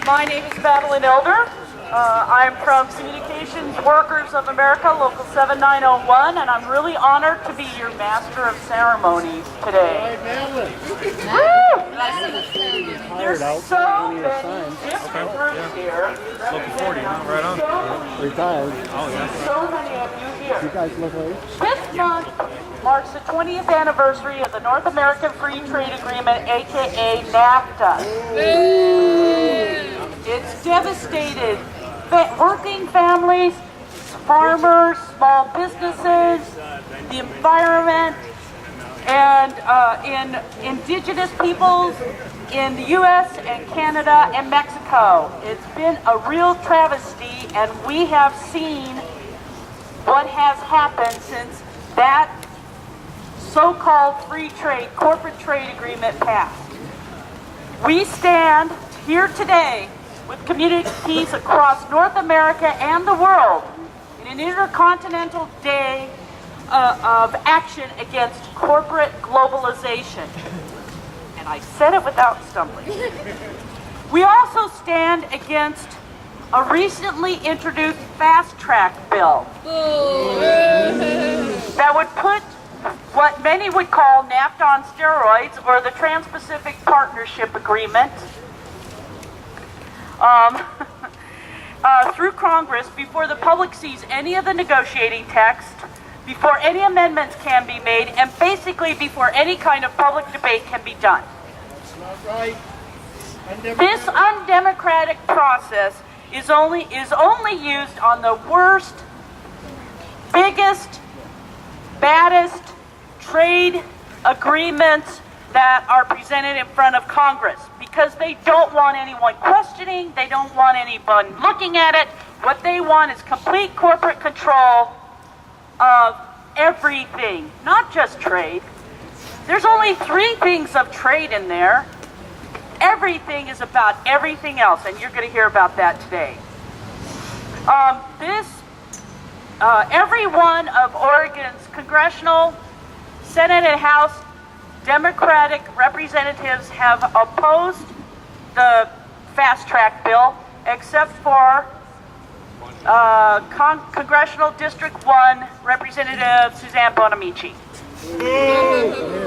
My name is Madeline Elder. I'm from Communications Workers of America, Local 7901, and I'm really honored to be your Master of Ceremonies today. There's so many different groups here. Local 40, right on. Retired. Oh, yeah. So many of you here. You guys look like This month marks the 20th anniversary of the North American Free Trade Agreement, aka NAFTA. It's devastated working families, farmers, small businesses, the environment, and in indigenous peoples in the U.S. and Canada and Mexico. It's been a real travesty, and we have seen what has happened since that so-called free trade, corporate trade agreement passed. We stand here today with communities across North America and the world in an Intercontinental Day of action against corporate globalization. And I said it without stumbling. We also stand against a recently introduced fast-track bill that would put what many would call NAFTA on steroids, or the Trans-Pacific Partnership Agreement, through Congress before the public sees any of the negotiating text, before any amendments can be made, and basically before any kind of public debate can be done. That's not right. This undemocratic process is only used on the worst, biggest, baddest trade agreements that are presented in front of Congress, because they don't want anyone questioning, they don't want anyone looking at it. What they want is complete corporate control of everything, not just trade. There's only 3 things of trade in there. Everything is about everything else, and you're going to hear about that today. Every one of Oregon's congressional, Senate, and House Democratic representatives have opposed the fast-track bill, except for Congressional District 1 Representative Suzanne Bonamici.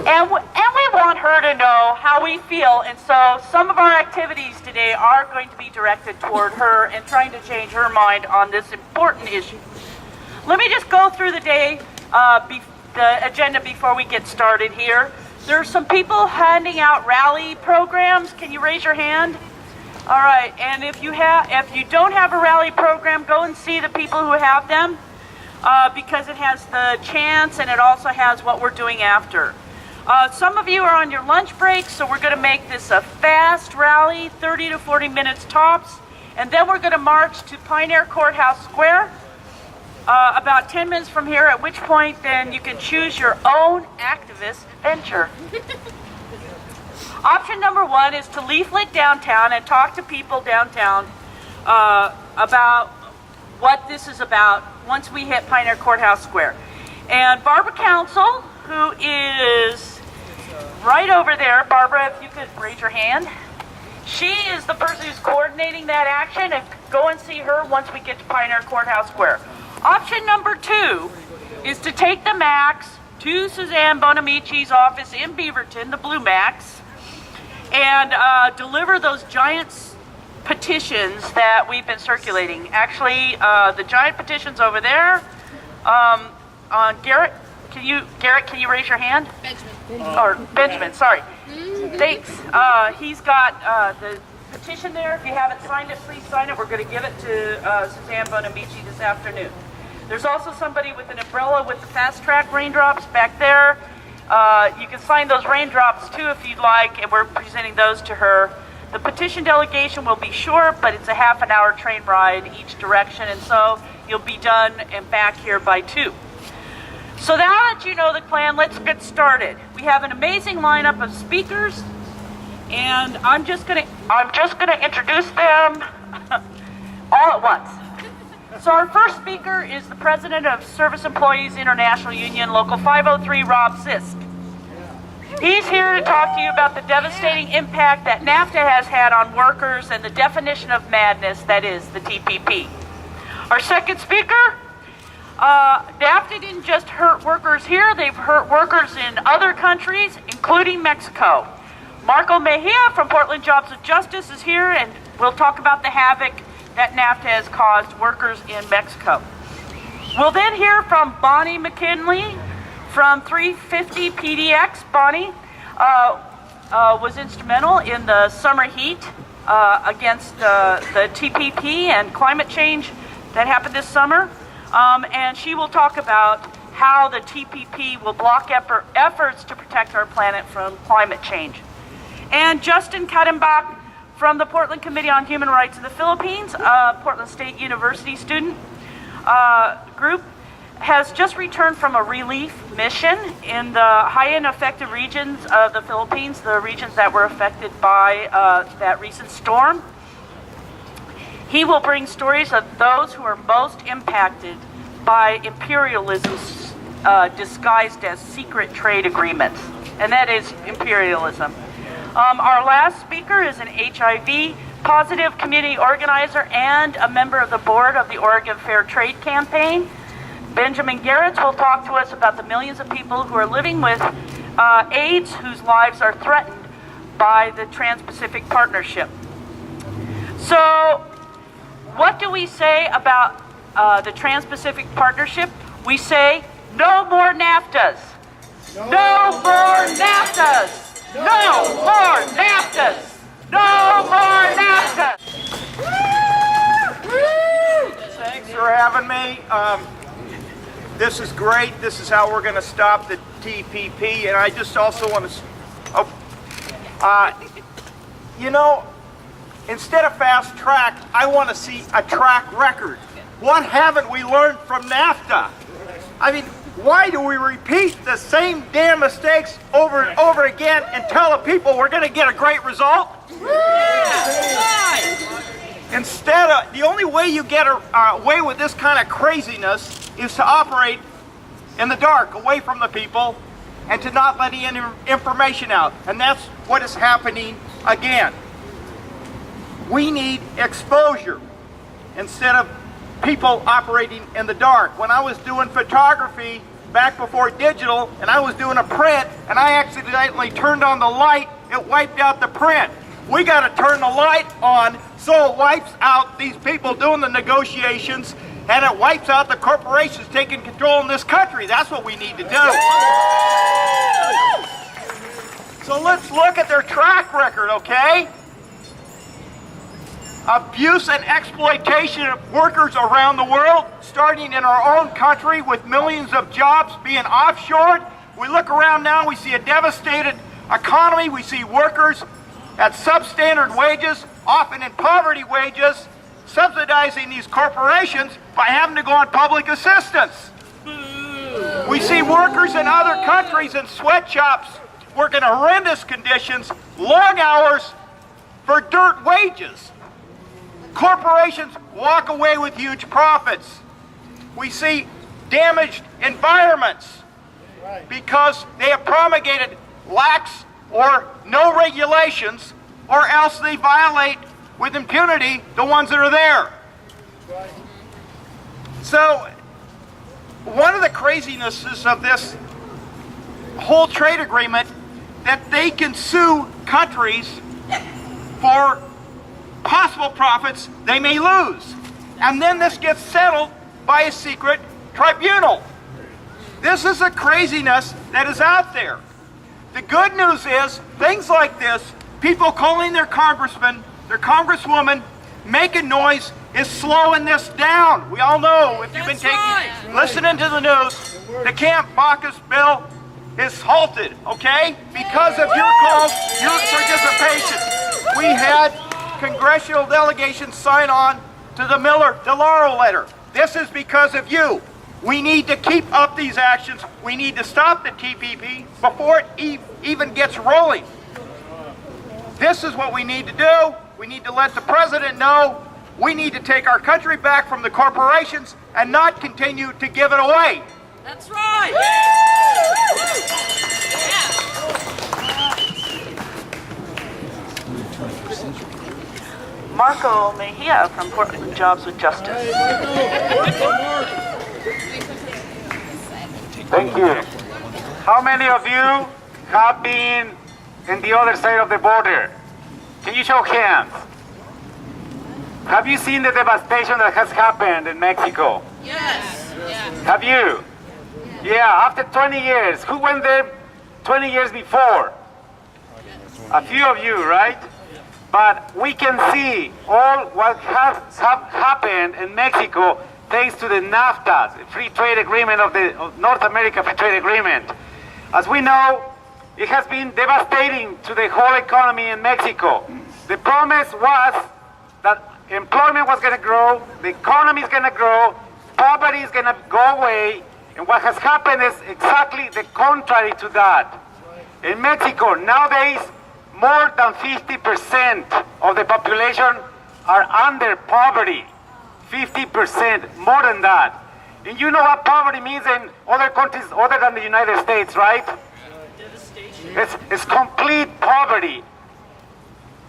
And we want her to know how we feel, and so some of our activities today are going to be directed toward her and trying to change her mind on this important issue. Let me just go through the day, the agenda before we get started here. There are some people handing out rally programs. Can you raise your hand? All right, and if you don't have a rally program, go and see the people who have them, because it has the chants and it also has what we're doing after. Some of you are on your lunch break, so we're going to make this a fast rally, 30 to 40 minutes tops, and then we're going to march to Pioneer Courthouse Square about 10 minutes from here, at which point then you can choose your own activist venture. Option number 1 is to leaflet downtown and talk to people downtown about what this is about once we hit Pioneer Courthouse Square. And Barbara Council, who is right over there, Barbara, if you could raise your hand. She is the person who's coordinating that action, and go and see her once we get to Pioneer Courthouse Square. Option number 2 is to take the Max to Suzanne Bonamici's office in Beaverton, the Blue Max, and deliver those giant petitions that we've been circulating. Actually, the giant petitions over there. Garrett, can you raise your hand? Benjamin, sorry. Thanks. He's got the petition there. If you haven't signed it, please sign it. We're going to give it to Suzanne Bonamici this afternoon. There's also somebody with an umbrella with the fast-track raindrops back there. You can sign those raindrops too if you'd like, and we're presenting those to her. The petition delegation will be short, but it's a half an hour train ride each direction, and so you'll be done and back here by 2. So now that you know the plan, let's get started. We have an amazing lineup of speakers, and I'm just gonna introduce them all at once. So our first speaker is the president of Service Employees International Union, Local 503, Rob Sisk. He's here to talk to you about the devastating impact that NAFTA has had on workers and the definition of madness that is the TPP. Our second speaker, NAFTA didn't just hurt workers here, they've hurt workers in other countries, including Mexico. Marco Mejia from Portland Jobs with Justice is here, and we'll talk about the havoc that NAFTA has caused workers in Mexico. We'll then hear from Bonnie McKinley from 350 PDX. Bonnie was instrumental in the summer heat against the TPP and climate change that happened this summer. And she will talk about how the TPP will block efforts to protect our planet from climate change. And Justin Kattenbach from the Portland Committee on Human Rights in the Philippines, Portland State University student group, has just returned from a relief mission in the high and affected regions of the Philippines, the regions that were affected by that recent storm. He will bring stories of those who are most impacted by imperialism disguised as secret trade agreements, and that is imperialism. Our last speaker is an HIV positive community organizer and a member of the board of the Oregon Fair Trade Campaign. Benjamin Garretts will talk to us about the millions of people who are living with AIDS whose lives are threatened by the Trans-Pacific Partnership. So, what do we say about the Trans-Pacific Partnership? We say, no more NAFTAs. No more NAFTAs. No more NAFTAs. No more NAFTAs. Thanks for having me. This is great. This is how we're going to stop the TPP. And I just also want to, you know, instead of fast track, I want to see a track record. What haven't we learned from NAFTA? I mean, why do we repeat the same damn mistakes over and over again and tell the people we're going to get a great result? Instead of, the only way you get away with this kind of craziness is to operate in the dark, away from the people, and to not let any information out. And that's what is happening again. We need exposure instead of people operating in the dark. When I was doing photography back before digital, and I was doing a print, and I accidentally turned on the light, it wiped out the print. We got to turn the light on so it wipes out these people doing the negotiations, and it wipes out the corporations taking control in this country. That's what we need to do. So let's look at their track record, okay? Abuse and exploitation of workers around the world, starting in our own country with millions of jobs being offshored. We look around now, we see a devastated economy. We see workers at substandard wages, often in poverty wages, subsidizing these corporations by having to go on public assistance. We see workers in other countries in sweatshops working horrendous conditions, long hours for dirt wages. Corporations walk away with huge profits. We see damaged environments because they have promulgated lax or no regulations, or else they violate with impunity the ones that are there. So one of the crazinesses of this whole trade agreement, that they can sue countries for possible profits they may lose. And then this gets settled by a secret tribunal. This is a craziness that is out there. The good news is, things like this, people calling their congressman, their congresswoman, making noise is slowing this down. We all know, if you've been listening to the news, the Camp Baucus bill is halted, okay? Because of your calls, your participation. We had congressional delegations sign on to the Miller-DeLauro letter. This is because of you. We need to keep up these actions. We need to stop the TPP before it even gets rolling. This is what we need to do. We need to let the president know we need to take our country back from the corporations and not continue to give it away. That's right. Marco Mejia from Portland Jobs with Justice. Thank you. How many of you have been in the other side of the border? Can you show hands? Have you seen the devastation that has happened in Mexico? Yes. Yeah. Have you? Yeah, after 20 years. Who went there 20 years before? A few of you, right? But we can see all what has happened in Mexico thanks to the NAFTA, the free trade agreement of North America Free Trade Agreement. As we know, it has been devastating to the whole economy in Mexico. The promise was that employment was going to grow, the economy is going to grow, poverty is going to go away, and what has happened is exactly the contrary to that. In Mexico, nowadays, more than 50% of the population are under poverty. 50%, more than that. And you know what poverty means in other countries other than the United States, right? It's complete poverty.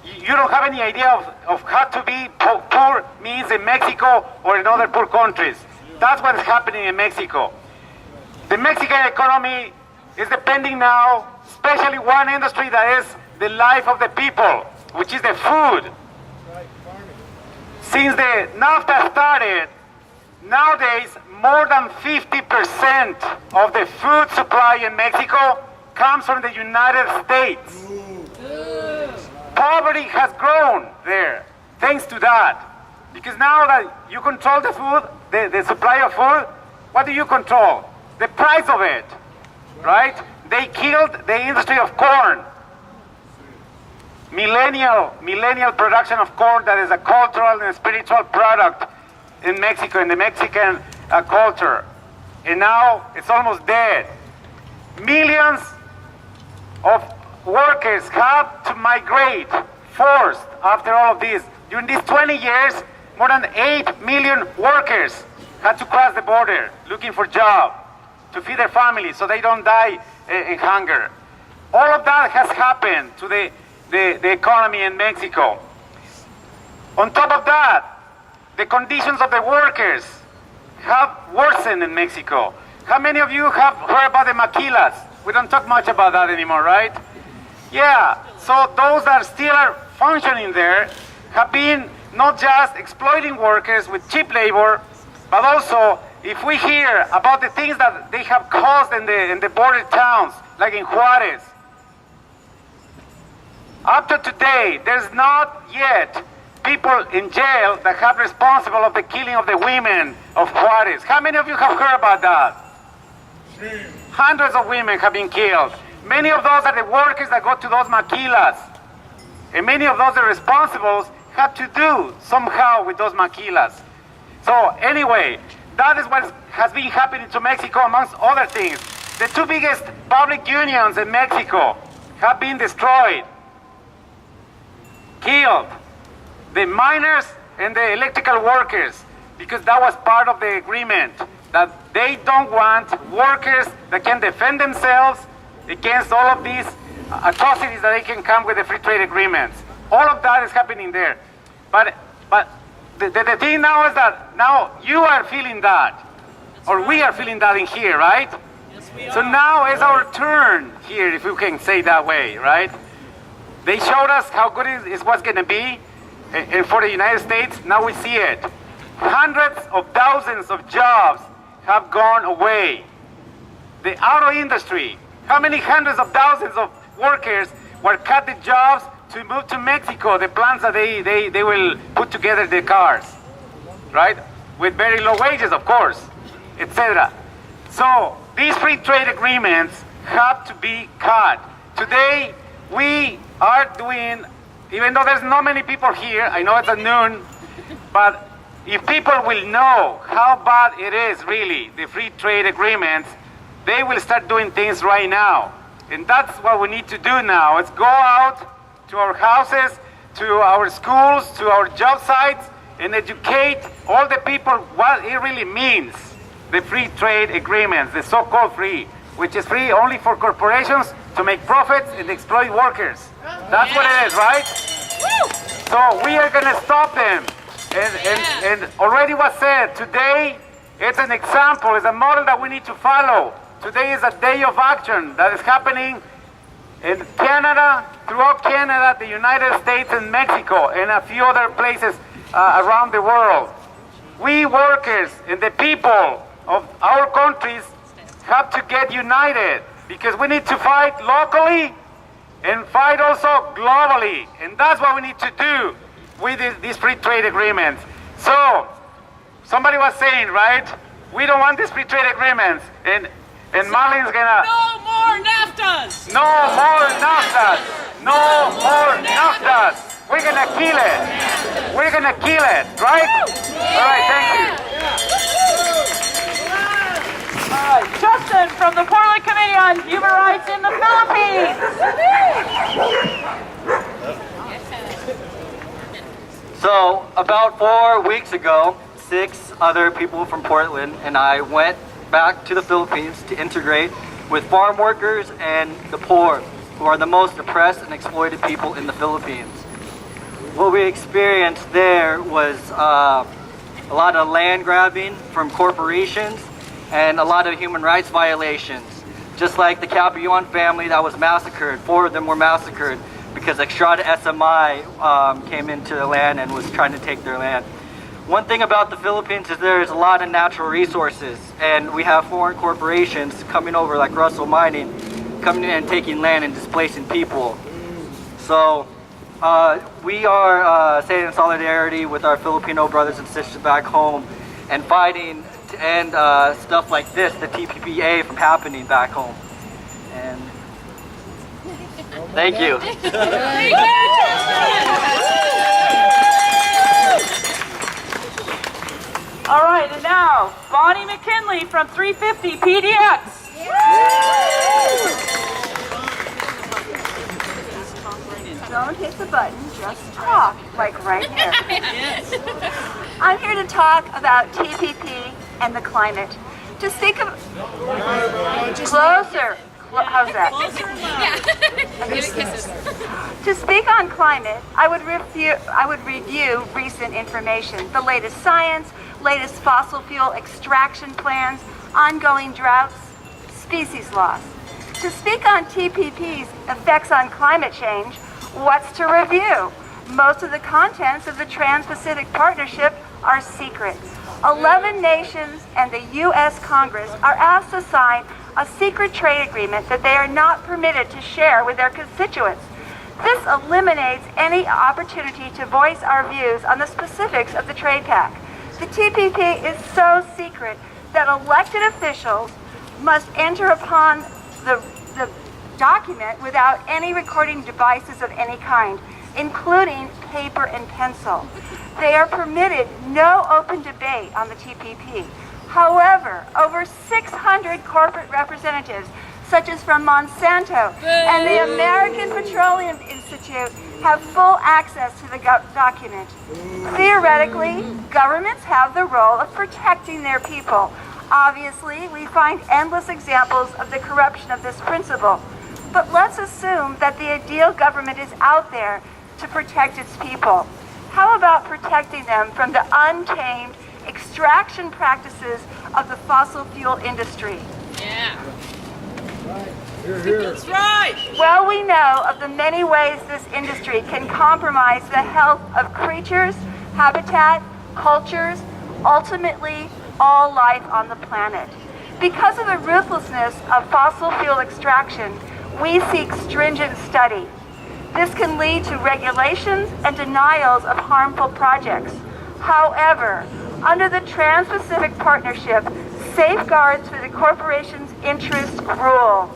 You don't have any idea of how to be poor means in Mexico or in other poor countries. That's what is happening in Mexico. The Mexican economy is depending now, especially one industry that is the life of the people, which is the food. Since the NAFTA started, nowadays more than 50% of the food supply in Mexico comes from the United States. Poverty has grown there, thanks to that. Because now that you control the food, the supply of food, what do you control? The price of it, right? They killed the industry of corn. Millennial production of corn that is a cultural and spiritual product in Mexico, in the Mexican culture. And now it's almost dead. Millions of workers have to migrate forced after all of this. During these 20 years, more than 8 million workers had to cross the border looking for jobs to feed their families so they don't die in hunger. All of that has happened to the economy in Mexico. On top of that, the conditions of the workers have worsened in Mexico. How many of you have heard about the maquilas? We don't talk much about that anymore, right? Yeah, so those that still are functioning there have been not just exploiting workers with cheap labor, but also if we hear about the things that they have caused in the border towns, like in Juarez. Up to today, there's not yet people in jail that have responsible of the killing of the women of Juarez. How many of you have heard about that? Hundreds of women have been killed. Many of those are the workers that go to those maquilas. And many of those are responsible have to do somehow with those maquilas. So anyway, that is what has been happening to Mexico amongst other things. The two biggest public unions in Mexico have been destroyed, killed. The miners and the electrical workers, because that was part of the agreement, that they don't want workers that can defend themselves against all of these atrocities that they can come with the free trade agreements. All of that is happening there. But the thing now is that now you are feeling that, or we are feeling that in here, right? Yes, we are. So now it's our turn here, if you can say that way, right? They showed us how good it was going to be and for the United States. Now we see it. Hundreds of thousands of jobs have gone away. The auto industry, how many hundreds of thousands of workers were cut the jobs to move to Mexico, the plants that they will put together the cars, right? With very low wages, of course, etc. So these free trade agreements have to be cut. Today, we are doing, even though there's not many people here, I know it's at noon, but if people will know how bad it is really, the free trade agreements, they will start doing things right now. And that's what we need to do now. Let's go out to our houses, to our schools, to our job sites, and educate all the people what it really means, the free trade agreements, the so-called free, which is free only for corporations to make profits and exploit workers. That's what it is, right? Woo! So we are going to stop them. And already was said, today it's an example, it's a model that we need to follow. Today is a day of action that is happening in Canada, throughout Canada, the United States and Mexico, and a few other places around the world. We workers and the people of our countries have to get united because we need to fight locally and fight also globally. And that's what we need to do with these free trade agreements. So, somebody was saying, right, we don't want these free trade agreements. And Marlene's gonna... No more NAFTAs! No more NAFTAs! No more NAFTAs! We're gonna kill it! We're gonna kill it, right? All right, thank you. Justin from the Portland Committee on Human Rights in the Philippines. So, about 4 weeks ago, 6 other people from Portland and I went back to the Philippines to integrate with farm workers and the poor, who are the most oppressed and exploited people in the Philippines. What we experienced there was a lot of land grabbing from corporations and a lot of human rights violations. Just like the Capuan family that was massacred, 4 of them were massacred because Extrada SMI came into the land and was trying to take their land. One thing about the Philippines is there's a lot of natural resources, and we have foreign corporations coming over like Russell Mining, coming in and taking land and displacing people. So we are staying in solidarity with our Filipino brothers and sisters back home and fighting to end stuff like this, the TPPA, from happening back home. And thank you. All right, and now, Bonnie McKinley from 350 PDX. Don't hit the button, just talk, like right here. I'm here to talk about TPP and the climate. To speak of... Closer. How's that? To speak on climate, I would review recent information, the latest science, latest fossil fuel extraction plans, ongoing droughts, species loss. To speak on TPP's effects on climate change, what's to review? Most of the contents of the Trans-Pacific Partnership are secret. 11 nations and the U.S. Congress are asked to sign a secret trade agreement that they are not permitted to share with their constituents. This eliminates any opportunity to voice our views on the specifics of the trade pact. The TPP is so secret that elected officials must enter upon the document without any recording devices of any kind, including paper and pencil. They are permitted no open debate on the TPP. However, over 600 corporate representatives, such as from Monsanto and the American Petroleum Institute, have full access to the document. Theoretically, governments have the role of protecting their people. Obviously, we find endless examples of the corruption of this principle. But let's assume that the ideal government is out there to protect its people. How about protecting them from the untamed extraction practices of the fossil fuel industry? Yeah. That's right. Well, we know of the many ways this industry can compromise the health of creatures, habitat, cultures, ultimately all life on the planet. Because of the ruthlessness of fossil fuel extraction, we seek stringent study. This can lead to regulations and denials of harmful projects. However, under the Trans-Pacific Partnership, safeguards for the corporation's interest rule.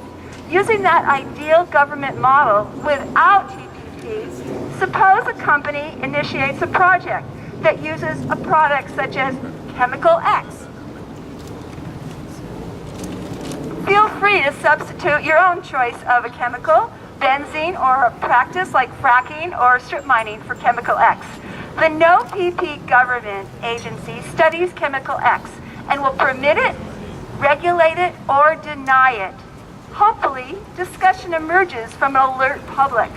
Using that ideal government model without TPP, suppose a company initiates a project that uses a product such as chemical X. Feel free to substitute your own choice of a chemical, benzene, or a practice like fracking or strip mining for chemical X. The No-PP government agency studies chemical X and will permit it, regulate it, or deny it. Hopefully, discussion emerges from an alert public.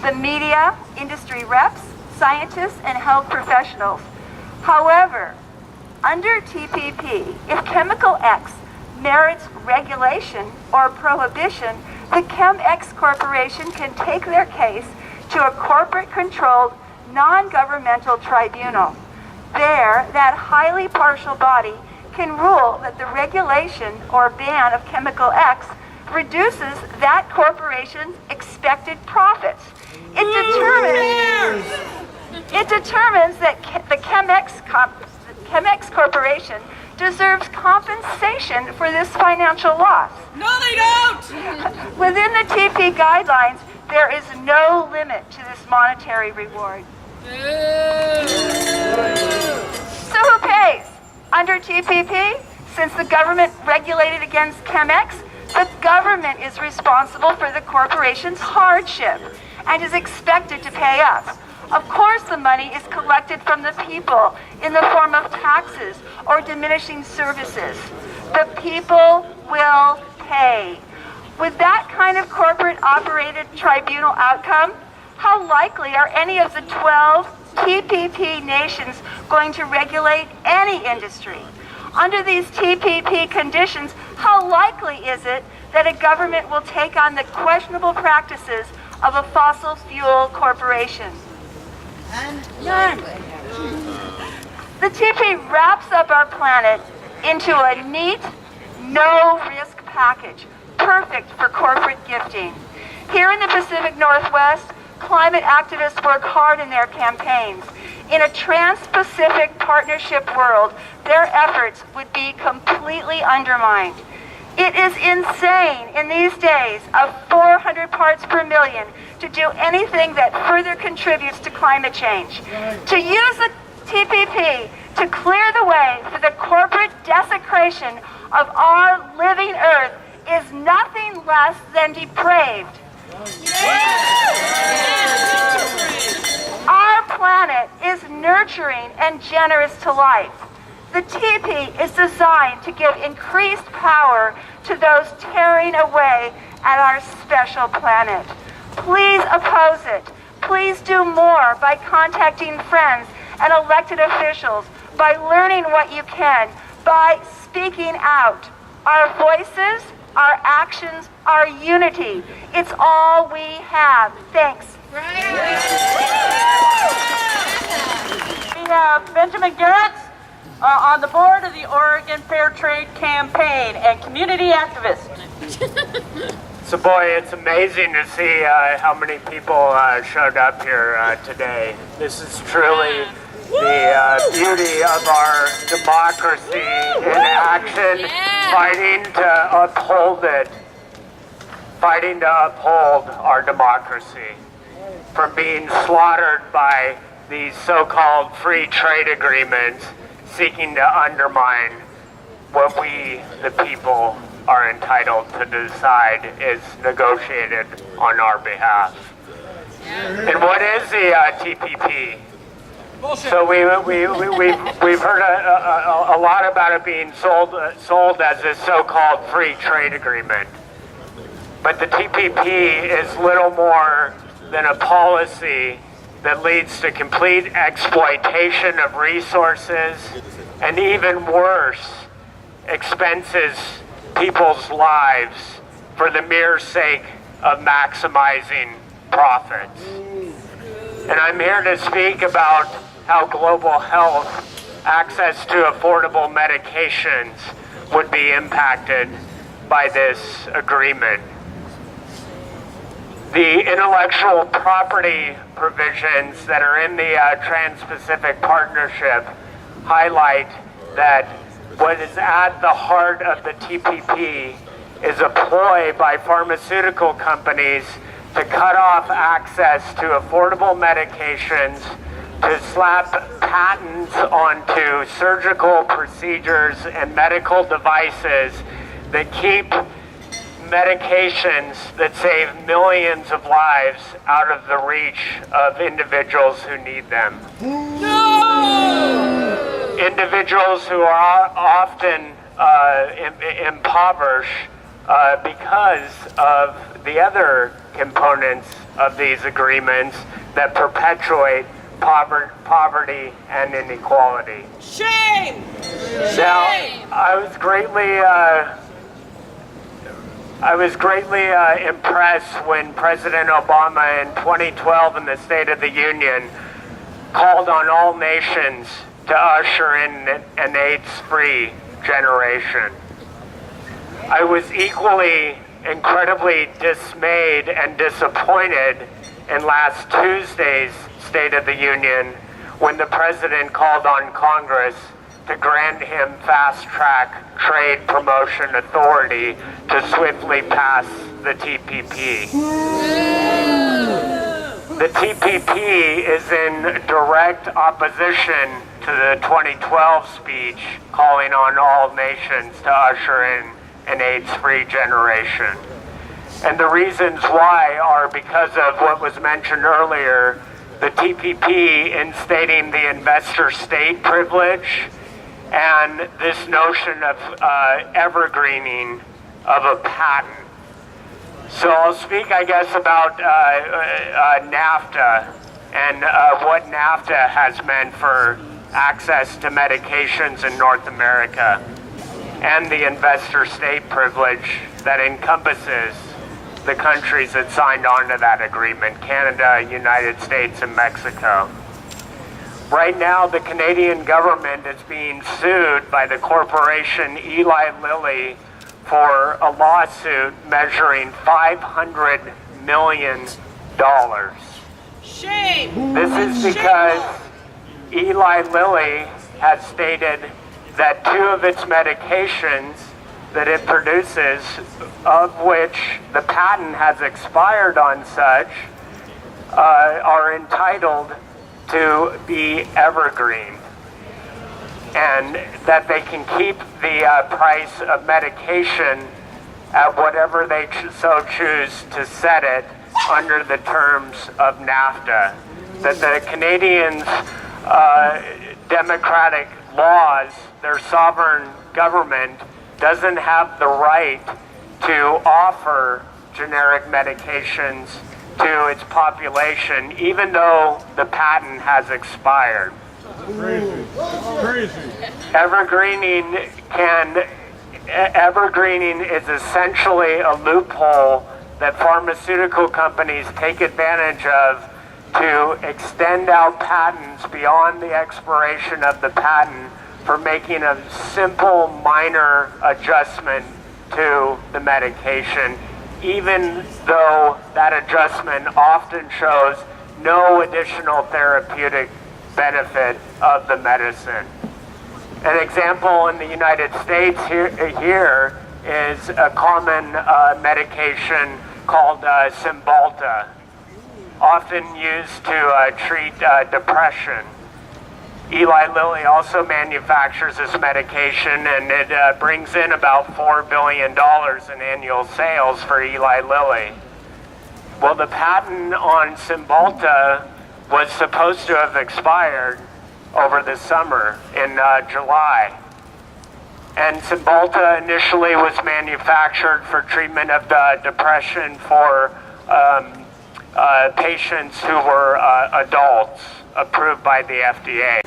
The media, industry reps, scientists, and health professionals. However, under TPP, if Chemical X merits regulation or prohibition, the ChemX Corporation can take their case to a corporate-controlled, non-governmental tribunal. There, that highly partial body can rule that the regulation or ban of Chemical X reduces that corporation's expected profits. It determines that the ChemX Corporation deserves compensation for this financial loss. No, they don't! Within the TP guidelines, there is no limit to this monetary reward. So who pays? Under TPP, since the government regulated against ChemX, the government is responsible for the corporation's hardship and is expected to pay us. Of course, the money is collected from the people in the form of taxes or diminishing services. The people will pay. With that kind of corporate-operated tribunal outcome, how likely are any of the 12 TPP nations going to regulate any industry? Under these TPP conditions, how likely is it that a government will take on the questionable practices of a fossil fuel corporation? None. The TP wraps up our planet into a neat, no-risk package, perfect for corporate gifting. Here in the Pacific Northwest, climate activists work hard in their campaigns. In a trans-Pacific partnership world, their efforts would be completely undermined. It is insane in these days of 400 parts per million to do anything that further contributes to climate change. To use the TPP to clear the way for the corporate desecration of our living Earth is nothing less than depraved. Our planet is nurturing and generous to life. The TP is designed to give increased power to those tearing away at our special planet. Please oppose it. Please do more by contacting friends and elected officials, by learning what you can, by speaking out. Our voices, our actions, our unity. It's all we have. Thanks. We have Benjamin Garrett on the board of the Oregon Fair Trade Campaign and community activist. So boy, it's amazing to see how many people showed up here today. This is truly the beauty of our democracy in action, fighting to uphold it, fighting to uphold our democracy from being slaughtered by these so-called free trade agreements seeking to undermine what we, the people, are entitled to decide is negotiated on our behalf. And what is the TPP? So we've heard a lot about it being sold as a so-called free trade agreement. But the TPP is little more than a policy that leads to complete exploitation of resources and even worse, expenses people's lives for the mere sake of maximizing profits. And I'm here to speak about how global health, access to affordable medications would be impacted by this agreement. The intellectual property provisions that are in the Trans-Pacific Partnership highlight that what is at the heart of the TPP is a ploy by pharmaceutical companies to cut off access to affordable medications, to slap patents onto surgical procedures and medical devices that keep medications that save millions of lives out of the reach of individuals who need them. No! Individuals who are often impoverished because of the other components of these agreements that perpetuate poverty and inequality. Shame! Now, Shame! I was greatly impressed when President Obama in 2012 in the State of the Union called on all nations to usher in an AIDS-free generation. I was equally incredibly dismayed and disappointed in last Tuesday's State of the Union when the President called on Congress to grant him fast-track trade promotion authority to swiftly pass the TPP. The TPP is in direct opposition to the 2012 speech calling on all nations to usher in an AIDS-free generation. And the reasons why are because of what was mentioned earlier, the TPP instating the investor-state privilege and this notion of evergreening of a patent. So I'll speak, I guess, about NAFTA and what NAFTA has meant for access to medications in North America and the investor-state privilege that encompasses the countries that signed on to that agreement, Canada, United States, and Mexico. Right now, the Canadian government is being sued by the corporation Eli Lilly for a lawsuit measuring $500 million. Shame! This is because Eli Lilly has stated that 2 of its medications that it produces, of which the patent has expired on such, are entitled to be evergreen, and that they can keep the price of medication at whatever they so choose to set it under the terms of NAFTA. That the Canadians' democratic laws, their sovereign government, doesn't have the right to offer generic medications to its population, even though the patent has expired. Crazy. Crazy. Evergreening is essentially a loophole that pharmaceutical companies take advantage of to extend out patents beyond the expiration of the patent for making a simple minor adjustment to the medication, even though that adjustment often shows no additional therapeutic benefit of the medicine. An example in the United States here is a common medication called Cymbalta, often used to treat depression. Eli Lilly also manufactures this medication, and it brings in about $4 billion in annual sales for Eli Lilly. Well, the patent on Cymbalta was supposed to have expired over the summer in July. And Cymbalta initially was manufactured for treatment of depression for patients who were adults, approved by the FDA.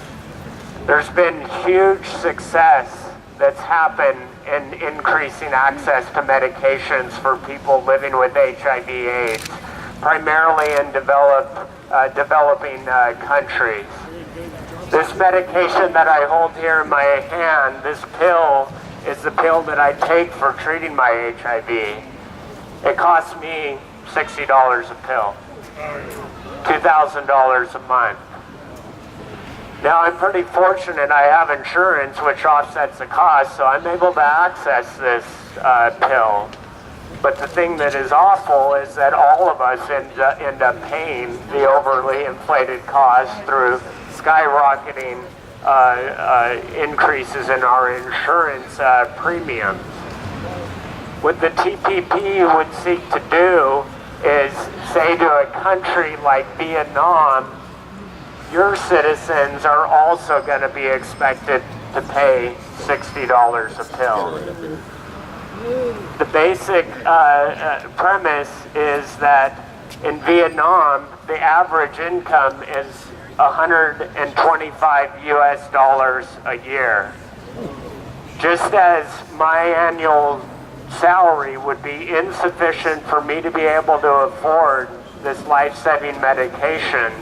There's been huge success that's happened in increasing access to medications for people living with HIV/AIDS, primarily in developing countries. This medication that I hold here in my hand, this pill, is the pill that I take for treating my HIV. It costs me $60 a pill, $2,000 a month. Now, I'm pretty fortunate I have insurance which offsets the cost, so I'm able to access this pill. But the thing that is awful is that all of us end up paying the overly inflated cost through skyrocketing increases in our insurance premiums. What the TPP would seek to do is say to a country like Vietnam, your citizens are also going to be expected to pay $60 a pill. The basic premise is that in Vietnam, the average income is $125 US a year. Just as my annual salary would be insufficient for me to be able to afford this life-saving medication,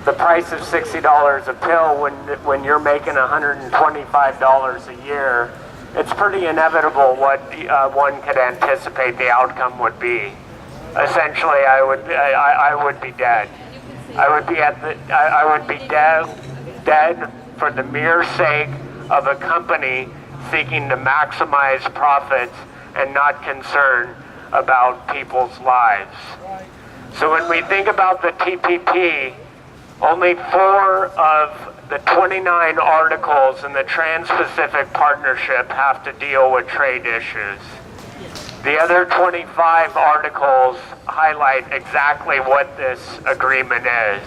the price of $60 a pill when you're making $125 a year, it's pretty inevitable what one could anticipate the outcome would be. Essentially, I would be dead. I would be dead for the mere sake of a company seeking to maximize profits and not concerned about people's lives. So when we think about the TPP, only 4 of the 29 articles in the Trans-Pacific Partnership have to deal with trade issues. The other 25 articles highlight exactly what this agreement is.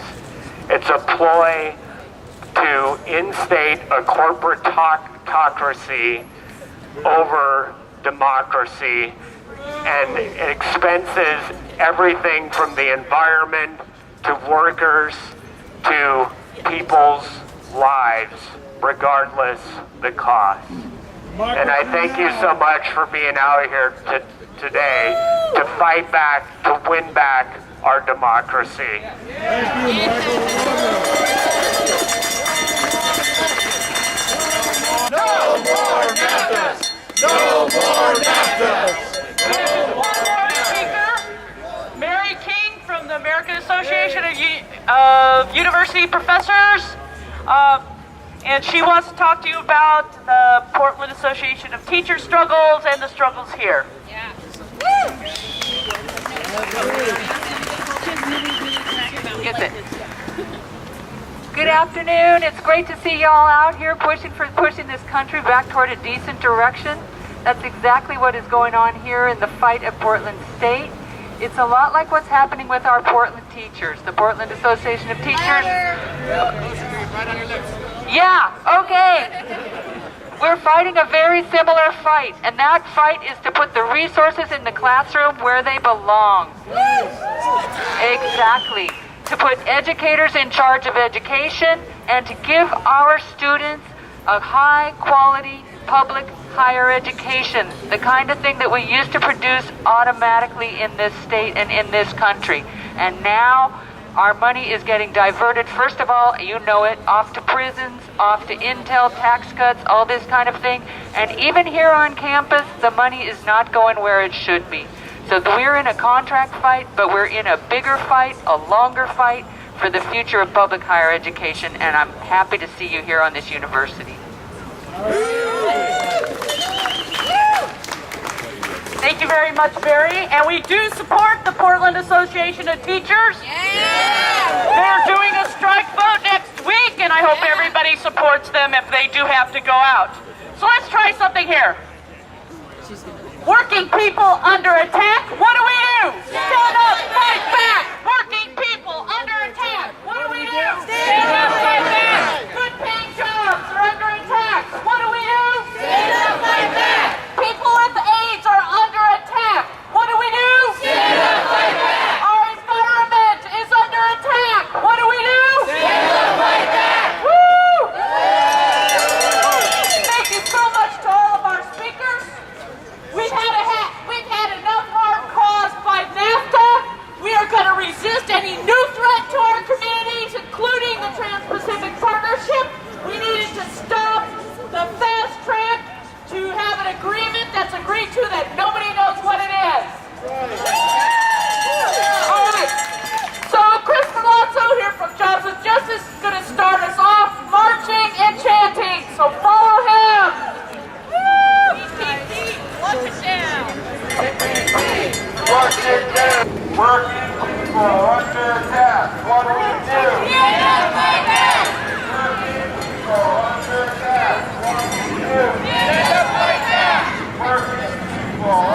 It's a ploy to instate a corporate autocracy over democracy and expenses everything from the environment to workers to people's lives, regardless the cost. And I thank you so much for being out here today to fight back, to win back our democracy. No more NAFTAs! No more NAFTAs! One more speaker, Mary King from the American Association of University Professors. And she wants to talk to you about the Portland Association of Teachers struggles and the struggles here. Yeah. Gets it. Good afternoon. It's great to see y'all out here pushing this country back toward a decent direction. That's exactly what is going on here in the fight of Portland State. It's a lot like what's happening with our Portland teachers, the Portland Association of Teachers. Yeah, okay. We're fighting a very similar fight, and that fight is to put the resources in the classroom where they belong. Exactly. To put educators in charge of education and to give our students a high-quality public higher education, the kind of thing that we used to produce automatically in this state and in this country. And now our money is getting diverted, first of all, you know it, off to prisons, off to Intel, tax cuts, all this kind of thing. And even here on campus, the money is not going where it should be. So we're in a contract fight, but we're in a bigger fight, a longer fight for the future of public higher education, and I'm happy to see you here on this university. Thank you very much, Barry. And we do support the Portland Association of Teachers. They're doing a strike vote next week, and I hope everybody supports them if they do have to go out. So let's try something here. Working people under attack, what do we do? Stand up, fight back! Working people under attack, what do we do? Stand up, fight back! Good paying jobs are under attack, what do we do? Stand up, fight back! People with AIDS are under attack, what do we do? Stand up, fight back! Our environment is under attack, what do we do? Stand up, fight back! Woo! Thank you so much to all of our speakers. We've had enough harm caused by NAFTA. We are going to resist any new threat to our communities, including the Trans-Pacific Partnership. We needed to stop the fast track to have an agreement that's agreed to that nobody knows what it is. All right. So Chris Palazzo here from Jobs with Justice is going to start us off marching and chanting. So follow him. Watch it down. Watch it down. Working people under attack. What do we do? Stand up, fight back. Working people under attack. What do we do? Stand up, fight back. Working people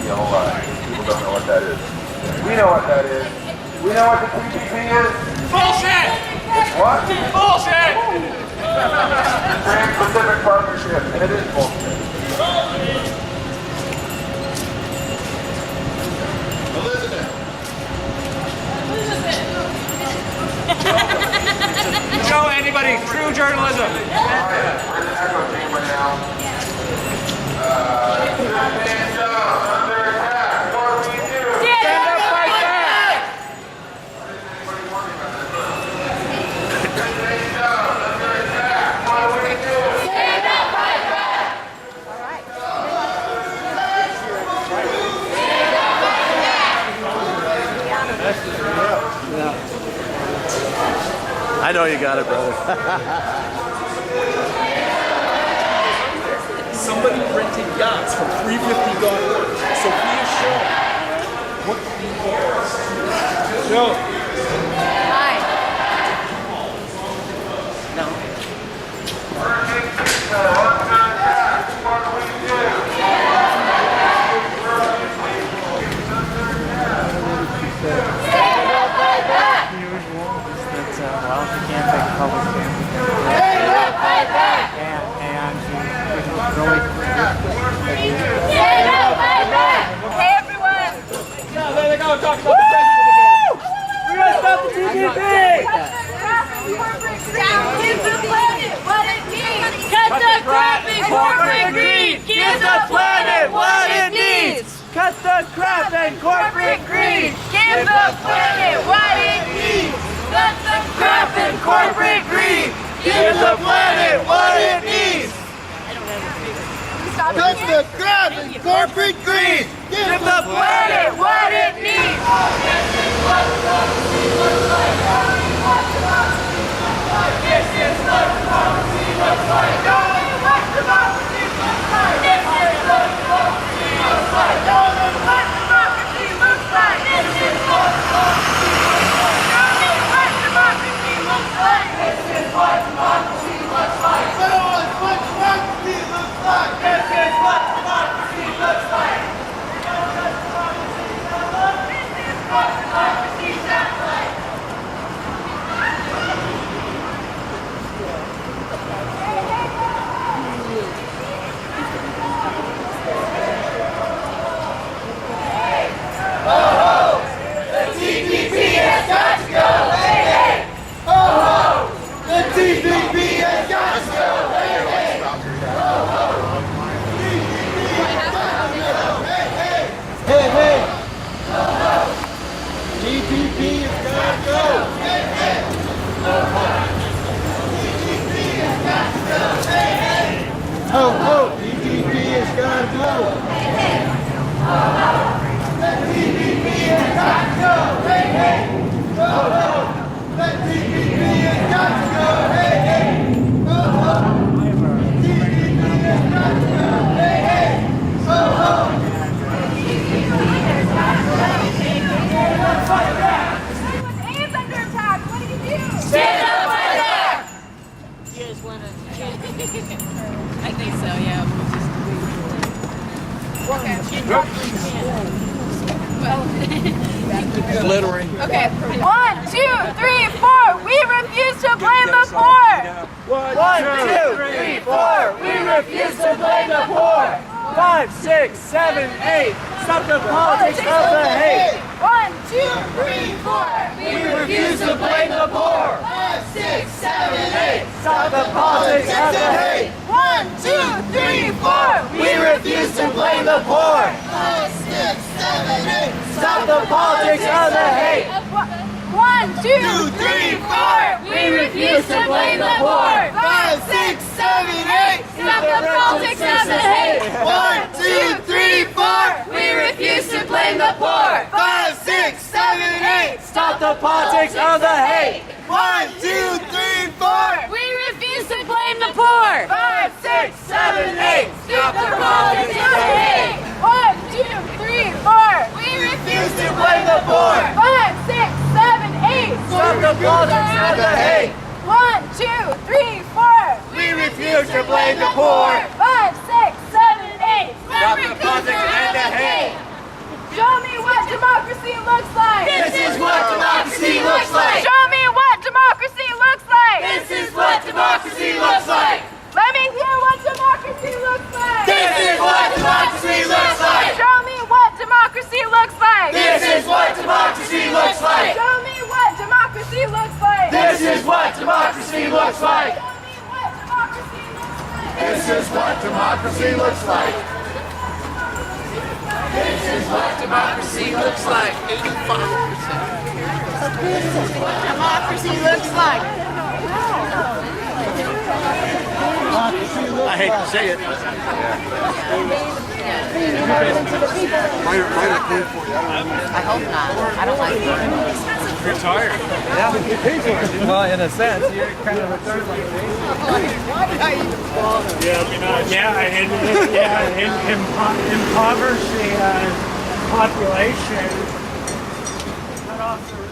me a whole lot. People don't know what that is. We know what that is. We know what the TPP is. Bullshit! It's what? Bullshit! Trans-Pacific Partnership, and it is bullshit. Elizabeth. Show anybody true journalism. We're in the echo chamber now. Stand down, under attack. What do we do? Stand up, fight back! Anybody warning about this? Stand down, under attack. What do we do? Stand up, fight back! I know you got it, brother. Somebody rented yachts from 350.org. Sophia Shaw. What Joe. Hi. Well, if you can't take a public stand, you can Hey, everyone. Yeah, there they go. Talk about the president again. We're going to stop the TPP. Give the planet what it needs. Cut the crap and corporate greed. Give the planet what it needs. Cut the crap and corporate greed. Give the planet what it needs. Cut the crap and corporate greed. Give the planet what it needs. Cut the crap and corporate greed. Give the planet what it needs. This is what democracy looks like. This is what democracy looks like. Show me what democracy looks like. This is what democracy looks like. Show me what democracy looks like. This is what democracy looks like. Show me what democracy looks like. This is what democracy looks like. Show us what democracy looks like. This is what democracy looks like. What democracy sounds like. The TPP has got to go. Hey, hey. The TPP has got to go. Hey, hey. Hey, hey. TPP has got to go. Hey, hey. TPP has got to go. Hey, hey. Ho, ho. TPP has got to go. The TPP has got to go. Hey, hey. The TPP has got to go. Hey, hey. TPP has got to go. Hey, hey. Hands under attack. What do you do? Stand up, fight back! You just want to... I think so, yeah. Glittering. Okay. 1, 2, 3, 4. We refuse to blame the poor. 1, 2, 3, 4. We refuse to blame the poor. 5, 6, 7, 8. Stop the politics of the hate. 1, 2, 3, 4. We refuse to blame the poor. 5, 6, 7, 8. Stop the politics of the hate. 1, 2, 3, 4. We refuse to blame the poor. 5, 6, 7, 8. Stop the politics of the hate. 1, 2, 3, 4. We refuse to blame the poor. 5, 6, 7, 8. Stop the politics of the hate. 1, 2, 3, 4. We refuse to blame the poor. 5, 6, 7, 8. Stop the politics of the hate. 1, 2, 3, 4. We refuse to blame the poor. 5, 6, 7, 8. Stop the politics of the hate. 1, 2, 3, 4. We refuse to blame the poor. 5, 6, 7, 8. Stop the politics of the hate. 1, 2, 3, 4. We refuse to blame the poor. 5, 6, 7, 8. Stop the politics and the hate. democracy looks like. Show me what democracy looks like. This is what democracy looks like. Let me hear what democracy looks like. This is what democracy looks like. Show me what democracy looks like. This is what democracy looks like. Show me what democracy looks like. This is what democracy looks like. Show me what democracy looks like. This is what democracy looks like. This is what democracy looks like. 85%. This is what democracy looks like. I hate to say it. I hope not. I don't like it. You're tired. Yeah. Well, in a sense, you're kind of a third like Impoverish the population, cut off the